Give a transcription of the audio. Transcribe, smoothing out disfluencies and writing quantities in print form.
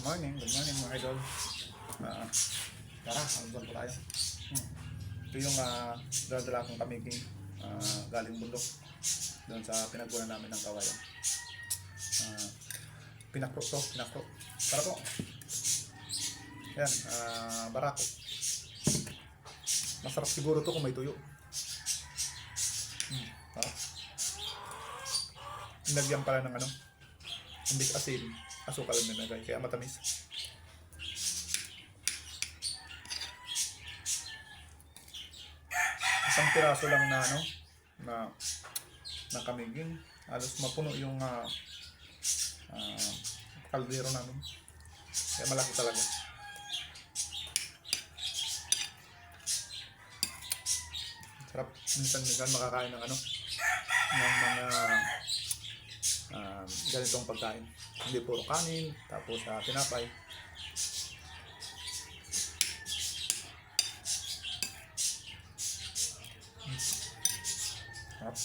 Good morning mga idol. Tara, hanggang po tayo. Ito yung dala kong kamiging galing bundok doon sa pinagkunan namin ng kawayan. Pinakro. Tara po. Yan, barako. Masarap siguro to kung may tuyo. Nilagyan pala ng imbis asin, asukal na nilagay, kaya matamis. Isang piraso lang na kamigin, halos mapuno yung kaldero namin. Kaya malaki talaga. Sarap minsan makakain ng mga ganitong pagkain. Hindi puro kanin, tapos tinapay. Sarap.